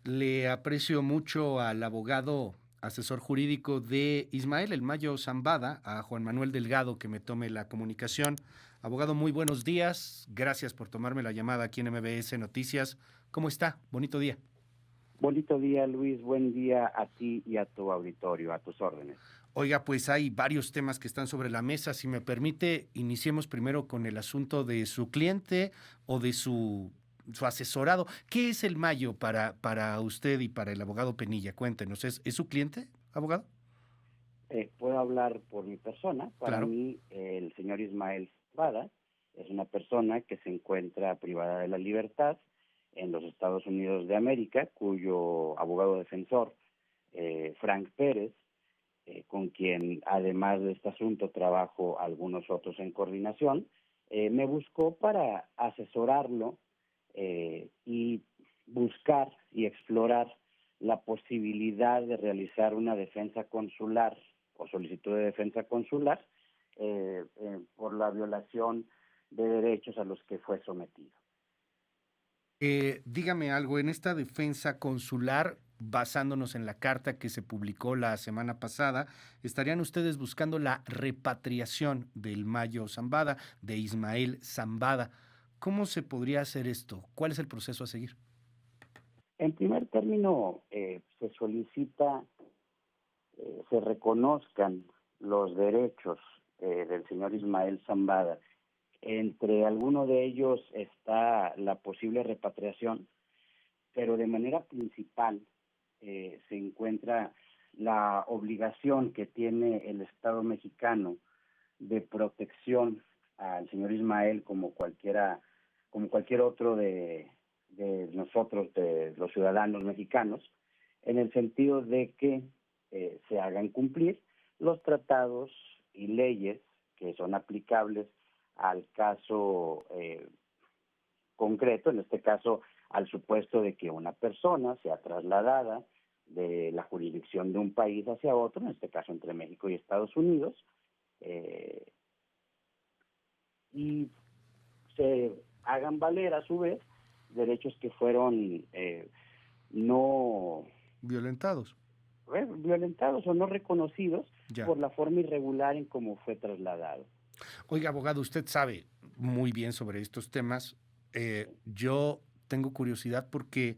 Le aprecio mucho al abogado asesor jurídico de Ismael El Mayo Zambada, a Juan Manuel Delgado, que me tome la comunicación. Abogado, muy buenos días. Gracias por tomarme la llamada aquí en MBS Noticias. ¿Cómo está? Bonito día. Bonito día, Luis. Buen día a ti y a tu auditorio, a tus órdenes. Oiga, pues hay varios temas que están sobre la mesa. Si me permite, iniciemos primero con el asunto de su cliente o de su asesorado. ¿Qué es el Mayo para usted y para el abogado Penilla? Cuéntenos, ¿es su cliente, abogado? Puedo hablar por mi persona. Para Claro. mí, el señor Ismael Zambada es una persona que se encuentra privada de la libertad en los Estados Unidos de América, cuyo abogado defensor, Frank Pérez, con quien además de este asunto trabajo algunos otros en coordinación, me buscó para asesorarlo y buscar y explorar la posibilidad de realizar una defensa consular o solicitud de defensa consular por la violación de derechos a los que fue sometido. Dígame algo, en esta defensa consular, basándonos en la carta que se publicó la semana pasada, estarían ustedes buscando la repatriación del Mayo Zambada, de Ismael Zambada. ¿Cómo se podría hacer esto? ¿Cuál es el proceso a seguir? En primer término, se solicita se reconozcan los derechos del señor Ismael Zambada. Entre algunos de ellos está la posible repatriación, pero de manera principal se encuentra la obligación que tiene el Estado mexicano de protección al señor Ismael como cualquier otro de nosotros, de los ciudadanos mexicanos, en el sentido de que se hagan cumplir los tratados y leyes que son aplicables al caso concreto, en este caso al supuesto de que una persona sea trasladada de la jurisdicción de un país hacia otro, en este caso entre México y Estados Unidos, eh, y se hagan valer a su vez derechos que fueron no Violentados. violentados o no reconocidos Ya. por la forma irregular en cómo fue trasladado. Oiga, abogado, usted sabe muy bien sobre estos temas. Yo tengo curiosidad porque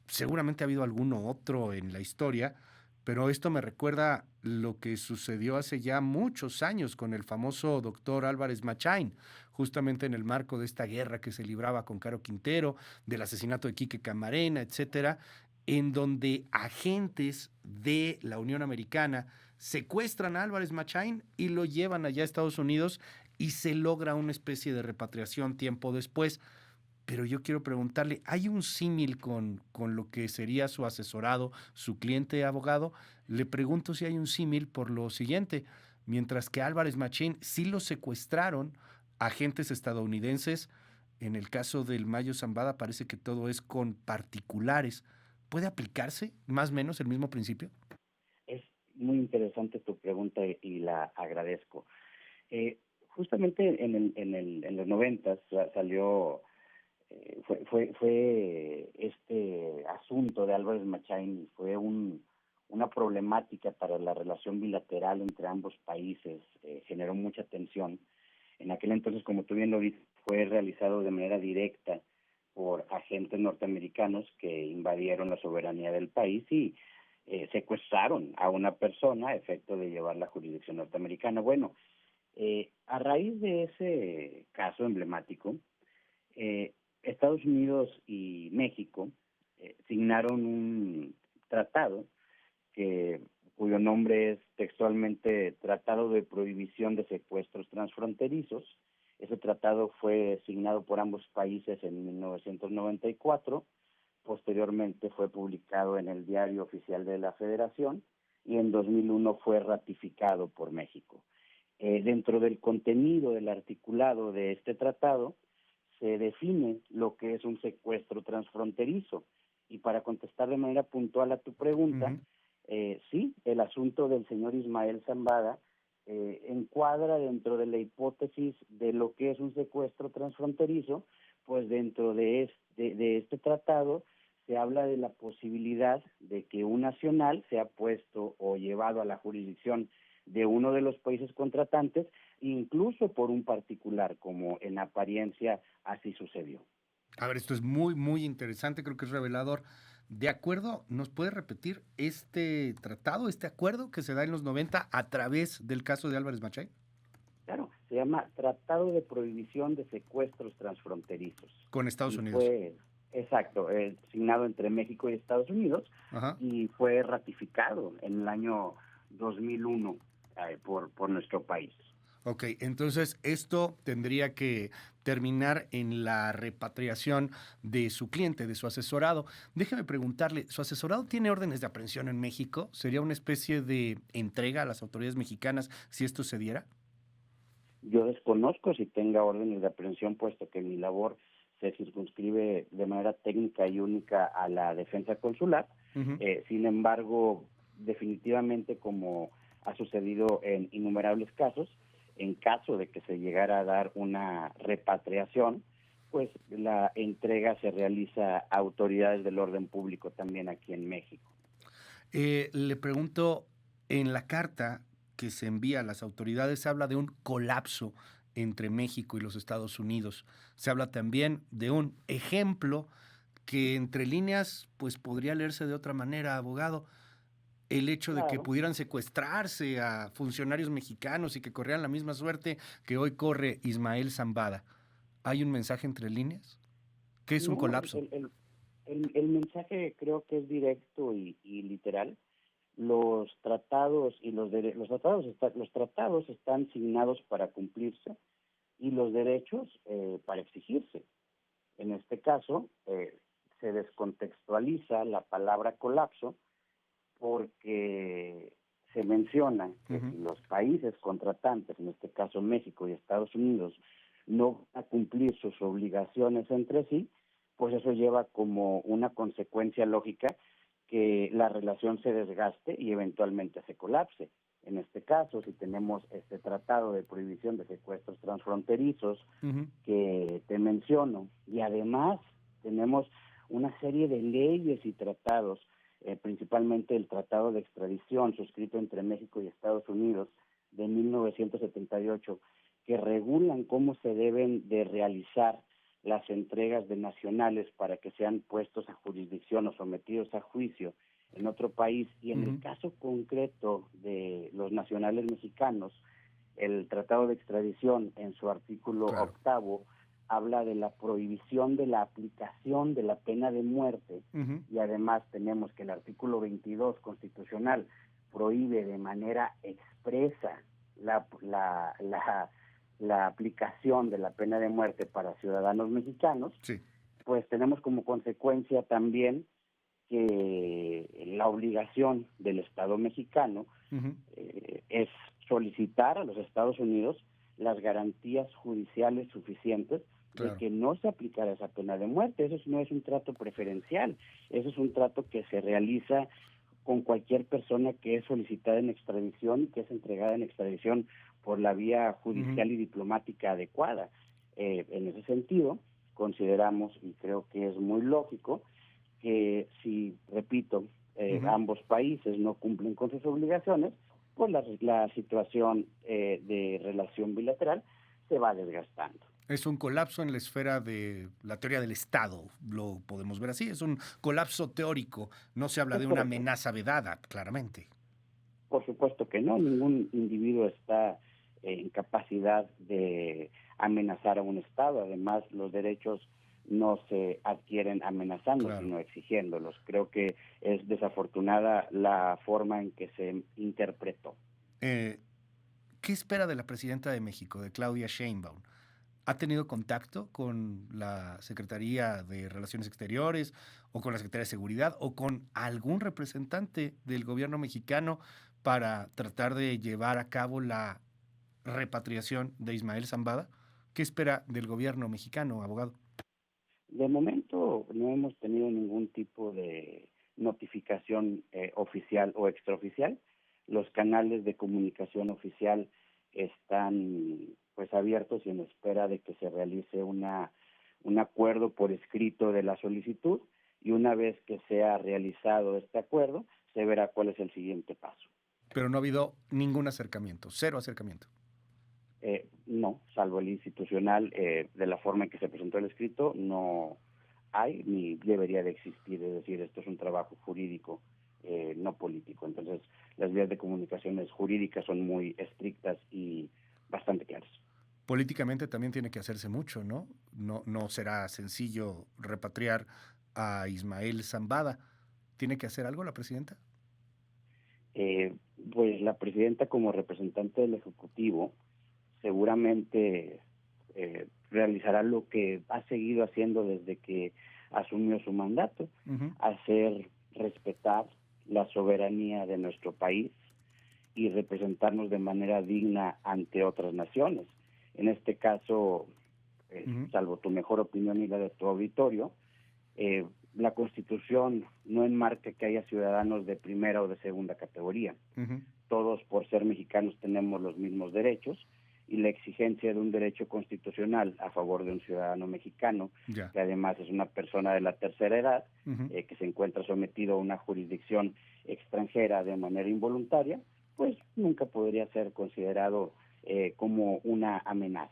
seguramente ha habido alguno otro en la historia, pero esto me recuerda lo que sucedió hace ya muchos años con el famoso doctor Álvarez Machain, justamente en el marco de esta guerra que se libraba con Caro Quintero, del asesinato de Quique Camarena, etcétera, en donde agentes de la Unión Americana secuestran a Álvarez Machain y lo llevan allá a Estados Unidos y se logra una especie de repatriación tiempo después. Pero yo quiero preguntarle, ¿hay un símil con lo que sería su asesorado, su cliente abogado? Le pregunto si hay un símil por lo siguiente. Mientras que Álvarez Machín sí lo secuestraron agentes estadounidenses, en el caso del Mayo Zambada parece que todo es con particulares. ¿Puede aplicarse más o menos el mismo principio? Es muy interesante tu pregunta y la agradezco. Justamente en los noventas salió, fue este asunto de Álvarez Machain, fue una problemática para la relación bilateral entre ambos países, generó mucha tensión. En aquel entonces, como tú bien lo dices, fue realizado de manera directa por agentes norteamericanos que invadieron la soberanía del país y secuestraron a una persona a efecto de llevar la jurisdicción norteamericana. Bueno, a raíz de ese caso emblemático, Estados Unidos y México signaron un tratado que, cuyo nombre es textualmente Tratado de Prohibición de Secuestros Transfronterizos. Ese tratado fue signado por ambos países en 1994, posteriormente fue publicado en el Diario Oficial de la Federación y en 2001 fue ratificado por México. Dentro del contenido del articulado de este tratado se define lo que es un secuestro transfronterizo. Y para contestar de manera puntual a tu Uh pregunta, -huh. sí, el asunto del señor Ismael Zambada encuadra dentro de la hipótesis de lo que es un secuestro transfronterizo, pues dentro de este tratado se habla de la posibilidad de que un nacional sea puesto o llevado a la jurisdicción de uno de los países contratantes, incluso por un particular, como en apariencia así sucedió. A ver, esto es muy, muy interesante, creo que es revelador. De acuerdo, ¿nos puede repetir este tratado, este acuerdo que se da en los 90 a través del caso de Álvarez Machay? Claro, se llama Tratado de Prohibición de Secuestros Transfronterizos Con Estados y Unidos. fue, exacto, signado entre México y Estados Unidos Ajá. y fue ratificado en el año 2001 por nuestro país. Ok, entonces esto tendría que terminar en la repatriación de su cliente, de su asesorado. Déjeme preguntarle, ¿su asesorado tiene órdenes de aprehensión en México? ¿Sería una especie de entrega a las autoridades mexicanas si esto se diera? Yo desconozco si tenga órdenes de aprehensión, puesto que mi labor se circunscribe de manera técnica y única a la defensa consular. Ujú. Sin embargo, definitivamente, como ha sucedido en innumerables casos, en caso de que se llegara a dar una repatriación, pues la entrega se realiza a autoridades del orden público también aquí en México. Le pregunto, en la carta que se envía a las autoridades se habla de un colapso entre México y los Estados Unidos. Se habla también de un ejemplo que entre líneas pues podría leerse de otra manera, abogado, el hecho de que Claro. pudieran secuestrarse a funcionarios mexicanos y que corrieran la misma suerte que hoy corre Ismael Zambada. ¿Hay un mensaje entre líneas? ¿Qué es un No, colapso? el mensaje creo que es directo y literal. Los tratados y los tratados están signados para cumplirse y los derechos para exigirse. En este caso, se descontextualiza la palabra colapso porque se menciona que Ujú. si los países contratantes, en este caso México y Estados Unidos, no van a cumplir sus obligaciones entre sí, pues eso lleva como una consecuencia lógica que la relación se desgaste y eventualmente se colapse. En este caso, si tenemos este tratado de prohibición de secuestros transfronterizos Ujú. que te menciono, y además tenemos una serie de leyes y tratados, principalmente el Tratado de Extradición suscrito entre México y Estados Unidos de 1978, que regulan cómo se deben de realizar las entregas de nacionales para que sean puestos a jurisdicción o sometidos a juicio en otro país. Y en el Ujú. caso concreto de los nacionales mexicanos, el Tratado de Extradición, en su artículo Claro. octavo, habla de la prohibición de la aplicación de la pena de muerte, Ujú. y además tenemos que el artículo 22 constitucional prohíbe de manera expresa la aplicación de la pena de muerte para ciudadanos mexicanos. Sí. Pues tenemos como consecuencia también que la obligación del Estado mexicano Ujú. es solicitar a los Estados Unidos las garantías judiciales suficientes de Claro. que no se aplicara esa pena de muerte. Eso no es un trato preferencial, eso es un trato que se realiza con cualquier persona que es solicitada en extradición y que es entregada en extradición por la vía Ujú. judicial y diplomática adecuada. En ese sentido, consideramos, y creo que es muy lógico, que si, repito, Ujú. ambos países no cumplen con sus obligaciones, pues la situación de relación bilateral se va desgastando. Es un colapso en la esfera de la teoría del Estado, lo podemos ver así, es un colapso teórico, no se habla Es de una correcto. amenaza vedada, claramente. Por supuesto que no, ningún individuo está en capacidad de amenazar a un Estado. Además, los derechos no se adquieren amenazando, Claro. sino exigiéndolos. Creo que es desafortunada la forma en que se interpretó. Eh, ¿Qué espera de la presidenta de México, de Claudia Sheinbaum? ¿Ha tenido contacto con la Secretaría de Relaciones Exteriores o con la Secretaría de Seguridad o con algún representante del gobierno mexicano para tratar de llevar a cabo la repatriación de Ismael Zambada? ¿Qué espera del gobierno mexicano, abogado? De momento no hemos tenido ningún tipo de notificación oficial o extraoficial. Los canales de comunicación oficial están pues abiertos y en espera de que se realice un acuerdo por escrito de la solicitud. y una vez que sea realizado este acuerdo, se verá cuál es el siguiente paso. Pero no ha habido ningún acercamiento, cero acercamiento. No, salvo el institucional, de la forma en que se presentó el escrito, no hay ni debería de existir. Es decir, esto es un trabajo jurídico, no político. Entonces, las vías de comunicaciones jurídicas son muy estrictas y bastante claras. Políticamente también tiene que hacerse mucho, ¿no? No será sencillo repatriar a Ismael Zambada. ¿Tiene que hacer algo la presidenta? Pues la presidenta, como representante del Ejecutivo, seguramente realizará lo que ha seguido haciendo desde que asumió su mandato, hacer respetar la soberanía de nuestro país y representarnos de manera digna ante otras naciones. En este caso, salvo tu mejor opinión y la de tu auditorio, la Constitución no enmarca que haya ciudadanos de primera o de segunda categoría. Todos, por ser mexicanos, tenemos los mismos derechos, y la exigencia de un derecho constitucional a favor de un ciudadano mexicano, que además es una persona de la tercera edad, que se encuentra sometido a una jurisdicción extranjera de manera involuntaria, pues nunca podría ser considerado como una amenaza.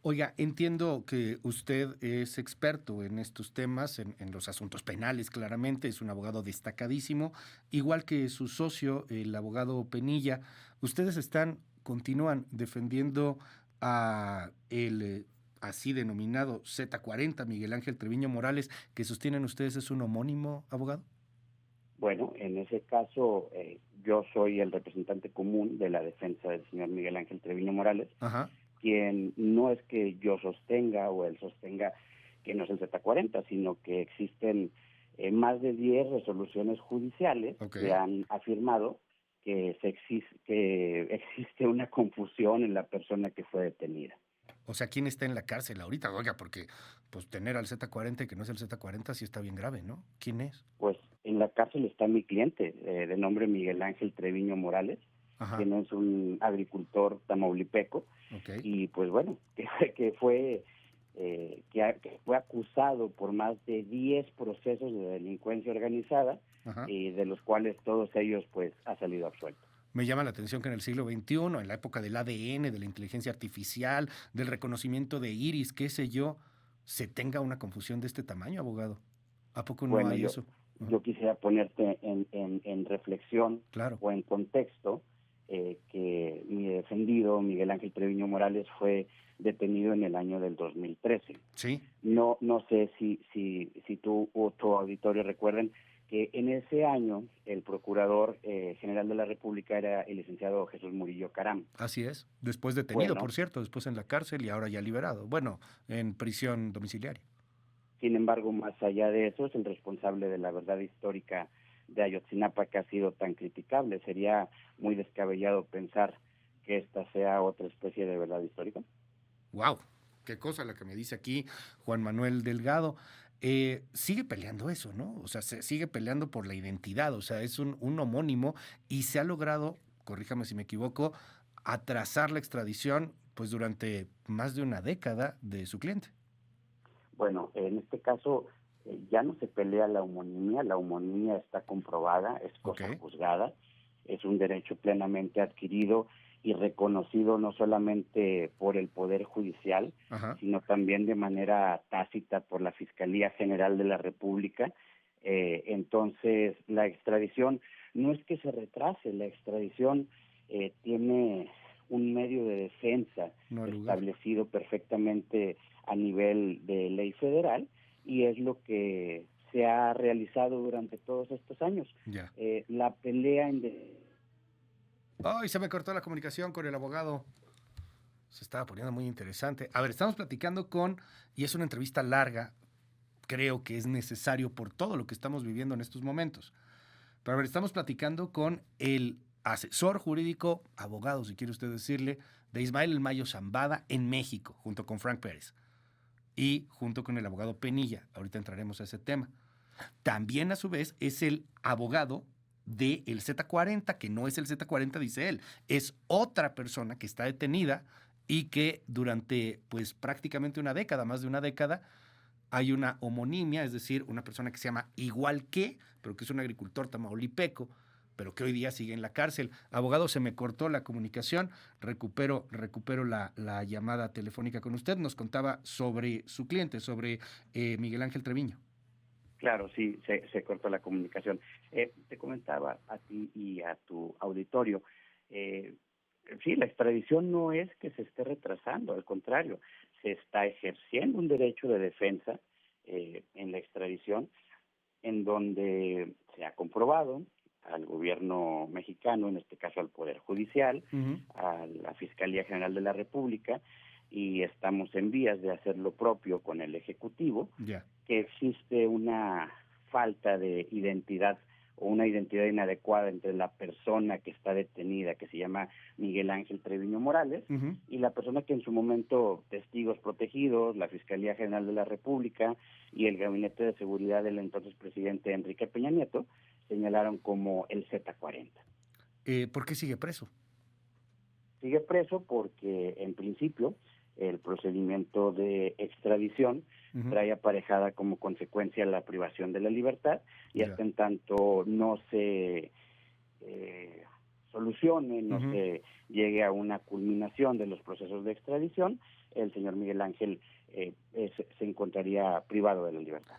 Oiga, entiendo que usted es experto en estos temas, en los asuntos penales, claramente, es un abogado destacadísimo, igual que su socio, el abogado Penilla. Ustedes continúan defendiendo a el así denominado Z40, Miguel Ángel Treviño Morales, que sostienen ustedes es un homónimo abogado. Bueno, en ese caso, yo soy el representante común de la defensa del señor Miguel Ángel Treviño Morales, quien no es que yo sostenga o él sostenga que no es el Z40, sino que existen más de 10 resoluciones judiciales que han afirmado que existe una confusión en la persona que fue detenida. O sea, ¿quién está en la cárcel ahorita? Oiga, porque pues tener al Z40 y que no es el Z40 sí está bien grave, ¿no? ¿Quién es? Pues en la cárcel está mi cliente, de nombre Miguel Ángel Treviño Morales, quien es un agricultor tamaulipeco, y pues bueno, que fue acusado por más de 10 procesos de delincuencia organizada, y de los cuales todos ellos pues ha salido absuelto. Me llama la atención que en el siglo XXI, en la época del ADN, de la inteligencia artificial, del reconocimiento de iris, qué sé yo, se tenga una confusión de este tamaño, abogado. ¿A poco no hay eso? Yo quisiera ponerte en reflexión o en contexto que mi defendido, Miguel Ángel Treviño Morales, fue detenido en el año del 2013. Sí. No sé si tú o tu auditorio recuerden que en ese año el Procurador General de la República era el licenciado Jesús Murillo Caram. Así es, después detenido, por cierto, después en la cárcel y ahora ya liberado, bueno, en prisión domiciliaria. Sin embargo, más allá de eso, es el responsable de la verdad histórica de Ayotzinapa, que ha sido tan criticable. Sería muy descabellado pensar que esta sea otra especie de verdad histórica. ¡Wow! Qué cosa la que me dice aquí Juan Manuel Delgado. Sigue peleando eso, ¿no? O sea, se sigue peleando por la identidad, o sea, es un homónimo y se ha logrado, corríjame si me equivoco, atrasar la extradición pues durante más de una década de su cliente. Bueno, en este caso ya no se pelea la homonimia está comprobada, es cosa juzgada, es un derecho plenamente adquirido y reconocido no solamente por el Poder Judicial, sino también de manera tácita por la Fiscalía General de la República. Entonces, la extradición no es que se retrase, la extradición tiene un medio de defensa establecido perfectamente a nivel de ley federal, y es lo que se ha realizado durante todos estos años. La pelea en... ¡Ay, se me cortó la comunicación con el abogado! Se estaba poniendo muy interesante. A ver, estamos platicando y es una entrevista larga, creo que es necesario por todo lo que estamos viviendo en estos momentos. Pero a ver, estamos platicando con el asesor jurídico, abogado, si quiere usted decirle, de Ismael El Mayo Zambada en México, junto con Frank Pérez. Y junto con el abogado Penilla. Ahorita entraremos a ese tema. También, a su vez, es el abogado del Z40, que no es el Z40, dice él. Es otra persona que está detenida y que durante, pues, prácticamente una década, más de una década, hay una homonimia, es decir, una persona que se llama igual que, pero que es un agricultor tamaulipeco, pero que hoy día sigue en la cárcel. Abogado, se me cortó la comunicación, recupero la llamada telefónica con usted. Nos contaba sobre su cliente, sobre Miguel Ángel Treviño. Claro, sí, se cortó la comunicación. Te comentaba a ti y a tu auditorio, sí, la extradición no es que se esté retrasando, al contrario, se está ejerciendo un derecho de defensa en la extradición, en donde se ha comprobado al gobierno mexicano, en este caso al Poder Judicial, Uh-huh. a la Fiscalía General de la República, y estamos en vías de hacer lo propio con el Ejecutivo, Ya. que existe una falta de identidad o una identidad inadecuada entre la persona que está detenida, que se llama Miguel Ángel Treviño Morales, Uh-huh. y la persona que en su momento testigos protegidos, la Fiscalía General de la República y el Gabinete de Seguridad del entonces presidente Enrique Peña Nieto señalaron como el Z40. ¿Por qué sigue preso? Sigue preso porque, en principio, el procedimiento de extradición Uh-huh. trae aparejada como consecuencia la privación de la libertad, y hasta en tanto no se solucione, no Uh-huh. se llegue a una culminación de los procesos de extradición, el señor Miguel Ángel se encontraría privado de la libertad.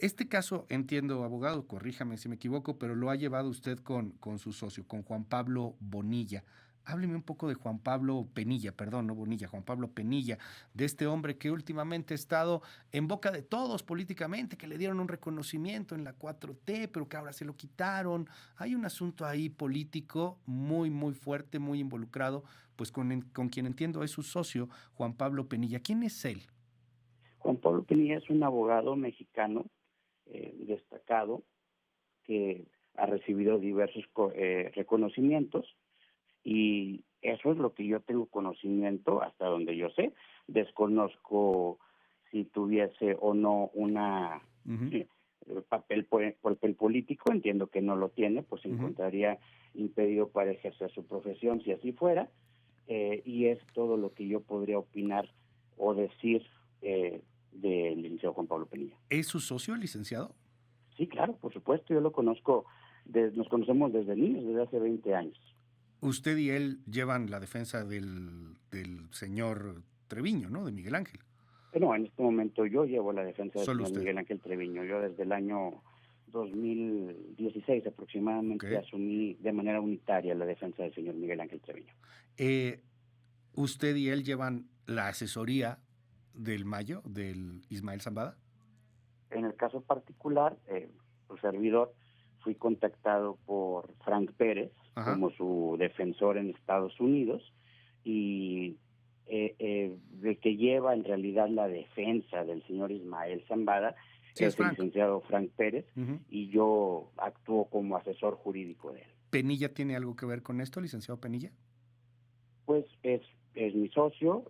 Este caso, entiendo, abogado, corríjame si me equivoco, pero lo ha llevado usted con su socio, con Juan Pablo Bonilla. Hábleme un poco de Juan Pablo Penilla, perdón, no Bonilla, Juan Pablo Penilla, de este hombre que últimamente ha estado en boca de todos políticamente, que le dieron un reconocimiento en la 4T, pero que ahora se lo quitaron. Hay un asunto ahí político muy, muy fuerte, muy involucrado, pues con quien entiendo es su socio, Juan Pablo Penilla. ¿Quién es él? Juan Pablo Penilla es un abogado mexicano destacado que ha recibido diversos reconocimientos, y eso es lo que yo tengo conocimiento hasta donde yo sé. Desconozco si tuviese o no una papel político, entiendo que no lo tiene, pues se encontraría impedido para ejercer su profesión si así fuera, y es todo lo que yo podría opinar o decir del licenciado Juan Pablo Penilla. ¿Es su socio, el licenciado? Sí, claro, por supuesto, yo lo conozco, nos conocemos desde niños, desde hace 20 años. Usted y él llevan la defensa del señor Treviño, ¿no? De Miguel Ángel. No, en este momento yo llevo la defensa del Solo señor usted. Miguel Ángel Treviño. Yo desde el año 2016 aproximadamente asumí de manera unitaria la defensa del señor Miguel Ángel Treviño. ¿Usted y él llevan la asesoría del Mayo, del Ismael Zambada? En el caso particular, su servidor, fui contactado por Frank Pérez como su defensor en Estados Unidos, y de que lleva en realidad la defensa del señor Ismael Zambada es el licenciado Frank Pérez, y yo actúo como asesor jurídico de él. ¿Penilla tiene algo que ver con esto, licenciado Penilla? Pues es mi socio,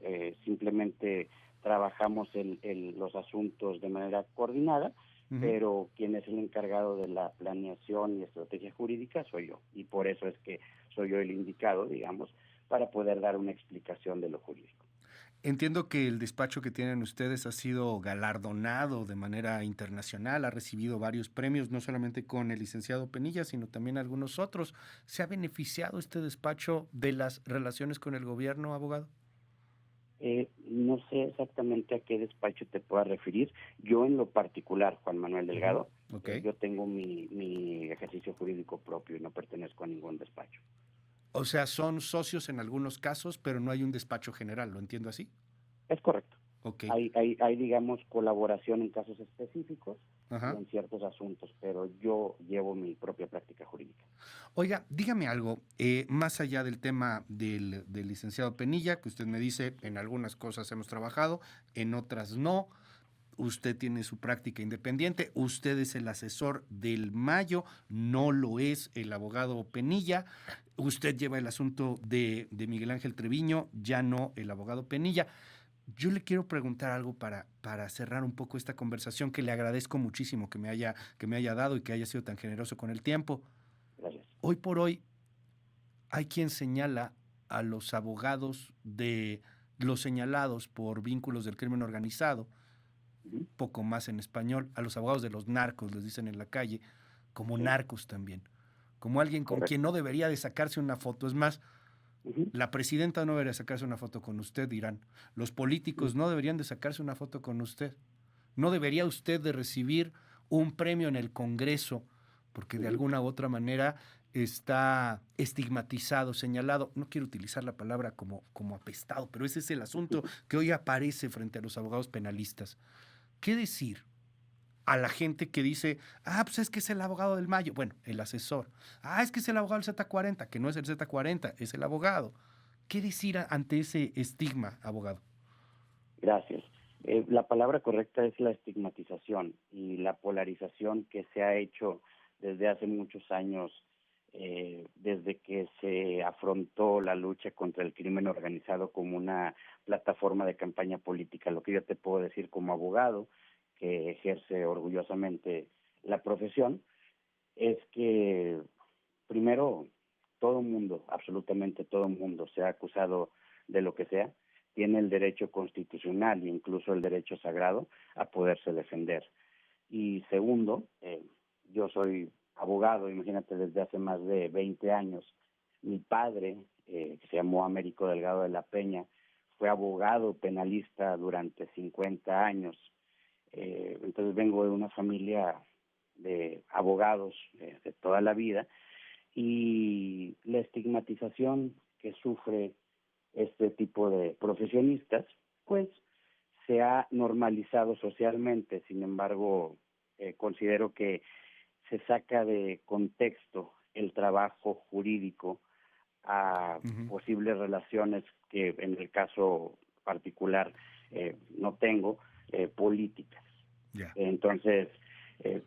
simplemente trabajamos los asuntos de manera coordinada, pero quien es el encargado de la planeación y estrategia jurídica soy yo, y por eso es que soy yo el indicado, digamos, para poder dar una explicación de lo jurídico. Entiendo que el despacho que tienen ustedes ha sido galardonado de manera internacional, ha recibido varios premios, no solamente con el licenciado Penilla, sino también algunos otros. ¿Se ha beneficiado este despacho de las relaciones con el gobierno, abogado? No sé exactamente a qué despacho te pueda referir. Yo en lo particular, Juan Manuel Delgado, yo tengo mi ejercicio jurídico propio y no pertenezco a ningún despacho. O sea, son socios en algunos casos, pero no hay un despacho general, ¿lo entiendo así? Es correcto. Okay. Hay, digamos, colaboración en casos específicos y en ciertos asuntos, pero yo llevo mi propia práctica jurídica. Oiga, dígame algo, más allá del tema del licenciado Penilla, que usted me dice, en algunas cosas hemos trabajado, en otras no. Usted tiene su práctica independiente, usted es el asesor del Mayo, no lo es el abogado Penilla, usted lleva el asunto de Miguel Ángel Treviño, ya no el abogado Penilla. Yo le quiero preguntar algo para cerrar un poco esta conversación, que le agradezco muchísimo que me haya dado y que haya sido tan generoso con el tiempo. Gracias. Hoy por hoy hay quien señala a los abogados de los señalados por vínculos del crimen organizado Ujú. poco más en español. A los abogados de los narcos les dicen en la calle, como Sí, narcos también, como alguien con quien correcto. no debería de sacarse una foto. Es más, Ujú, la presidenta no debería sacarse una foto con usted, dirán. Los políticos ujú, no deberían de sacarse una foto con usted. No debería usted de recibir un premio en el Congreso, porque de ujú. alguna u otra manera está estigmatizado, señalado. No quiero utilizar la palabra como apestado, pero ese es el asunto que hoy aparece frente a los abogados penalistas. ¿Qué decir a la gente que dice, pues es que es el abogado del Mayo? Bueno, el asesor. Es que es el abogado del Z40, que no es el Z40, es el abogado. ¿Qué decir ante ese estigma, abogado? Gracias. La palabra correcta es la estigmatización y la polarización que se ha hecho desde hace muchos años, desde que se afrontó la lucha contra el crimen organizado como una plataforma de campaña política. Lo que yo te puedo decir como abogado, que ejerce orgullosamente la profesión, es que primero, todo mundo, absolutamente todo mundo, sea acusado de lo que sea, tiene el derecho constitucional e incluso el derecho sagrado a poderse defender. Y segundo, yo soy abogado, imagínate, desde hace más de 20 años. Mi padre, que se llamó Américo Delgado de la Peña, fue abogado penalista durante 50 años. Entonces vengo de una familia de abogados de toda la vida, y la estigmatización que sufre este tipo de profesionistas, pues se ha normalizado socialmente. Sin embargo, considero que se saca de contexto el trabajo jurídico a Ujú. posibles relaciones que en el caso particular no tengo, políticas. Ya, Entonces, eh,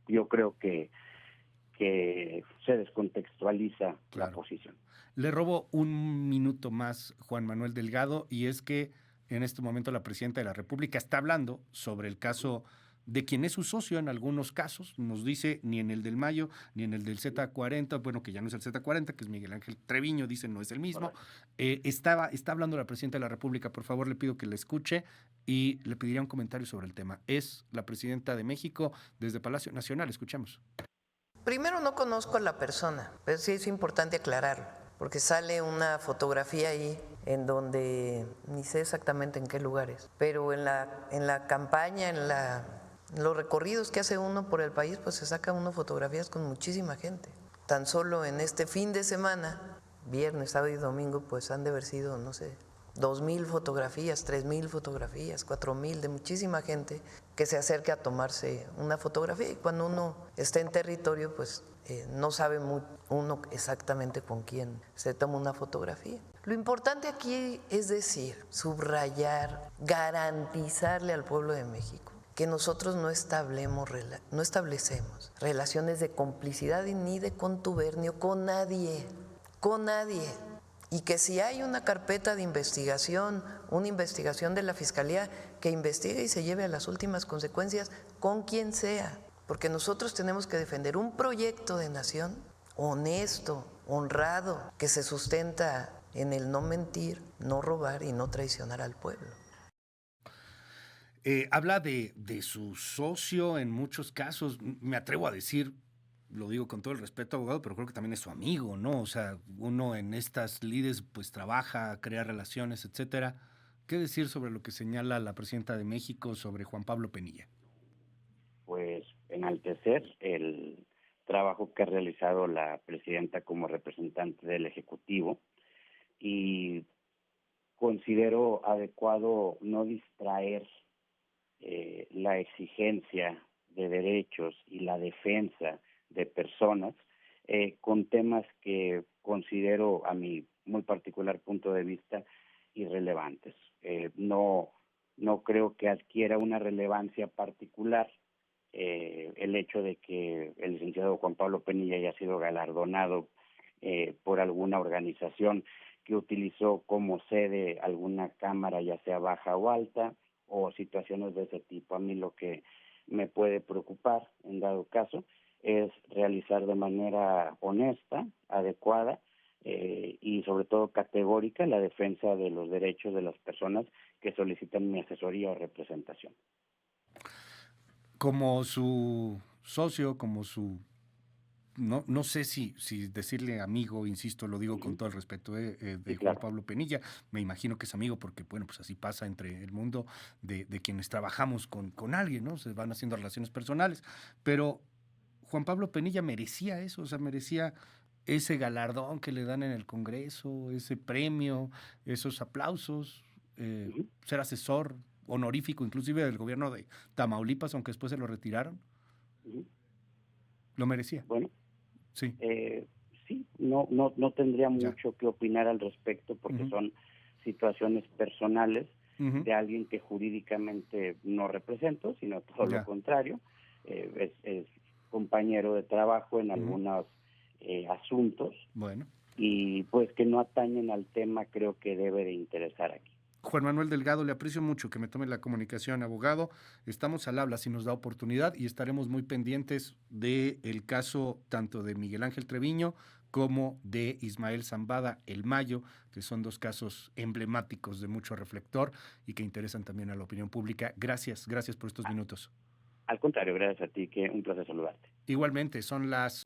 yo creo que se descontextualiza la claro. posición. Le robo un minuto más, Juan Manuel Delgado, y es que en este momento la presidenta de la República está hablando sobre el caso de quien es su socio en algunos casos. Nos dice ni en el del Mayo, ni en el del Z40, bueno, que ya no es el Z40, que es Miguel Ángel Treviño, dice no es el mismo. Correcto. Está hablando la presidenta de la República, por favor, le pido que la escuche y le pediría un comentario sobre el tema. Es la presidenta de México desde Palacio Nacional, escuchemos. Primero no conozco a la persona, pero sí es importante aclararlo, porque sale una fotografía ahí en donde ni sé exactamente en qué lugares, pero en la campaña, en los recorridos que hace uno por el país, pues se saca uno fotografías con muchísima gente. Tan solo en este fin de semana, viernes, sábado y domingo, pues han de haber sido, no sé, 2,000 fotografías, 3,000 fotografías, 4,000 de muchísima gente que se acerca a tomarse una fotografía. Y cuando uno está en territorio, pues no sabe uno exactamente con quién se toma una fotografía. Lo importante aquí es decir, subrayar, garantizarle al pueblo de México que nosotros no establecemos relaciones de complicidad ni de contubernio con nadie. Y que si hay una carpeta de investigación, una investigación de la Fiscalía, que investigue y se lleve a las últimas consecuencias con quien sea. Porque nosotros tenemos que defender un proyecto de nación honesto, honrado, que se sustenta en el no mentir, no robar y no traicionar al pueblo. Habla de su socio en muchos casos, me atrevo a decir, lo digo con todo el respeto, abogado, pero creo que también es su amigo, ¿no? O sea, uno en estas lides pues trabaja, crea relaciones, etcétera. ¿Qué decir sobre lo que señala la presidenta de México sobre Juan Pablo Penilla? Pues enaltecer el trabajo que ha realizado la presidenta como representante del Ejecutivo, y considero adecuado no distraer la exigencia de derechos y la defensa de personas con temas que considero, a mi muy particular punto de vista, irrelevantes. No creo que adquiera una relevancia particular el hecho de que el licenciado Juan Pablo Penilla haya sido galardonado por alguna organización que utilizó como sede alguna cámara, ya sea baja o alta, o situaciones de ese tipo. A mí lo que me puede preocupar, en dado caso, es realizar de manera honesta, adecuada y sobre todo categórica la defensa de los derechos de las personas que solicitan mi asesoría o representación. como su socio, como su... No sé si decirle amigo, insisto, lo digo con todo el respeto de Sí, Juan claro. Pablo Penilla. Me imagino que es amigo porque, bueno, pues así pasa entre el mundo de quienes trabajamos con alguien, ¿no? Se van haciendo relaciones personales. Pero Juan Pablo Penilla merecía eso, o sea, merecía ese galardón que le dan en el Congreso, ese premio, esos aplausos, Ujú, ser asesor honorífico inclusive del gobierno de Tamaulipas, aunque después se lo retiraron, ujú. lo merecía, Bueno, sí, eh, sí, no tendría ya. mucho que opinar al respecto porque Ujú, son situaciones personales ujú, de alguien que jurídicamente no represento, sino todo lo ya, contrario. Es compañero de trabajo en ujú, algunos asuntos bueno. y pues que no atañen al tema creo que debe de interesar aquí. Juan Manuel Delgado, le aprecio mucho que me tome la comunicación, abogado. Estamos al habla si nos da oportunidad y estaremos muy pendientes del caso tanto de Miguel Ángel Treviño como de Ismael Zambada El Mayo, que son dos casos emblemáticos de mucho reflector y que interesan también a la opinión pública. Gracias, gracias por estos minutos. Al contrario, gracias a ti, que un placer saludarte. Igualmente, son las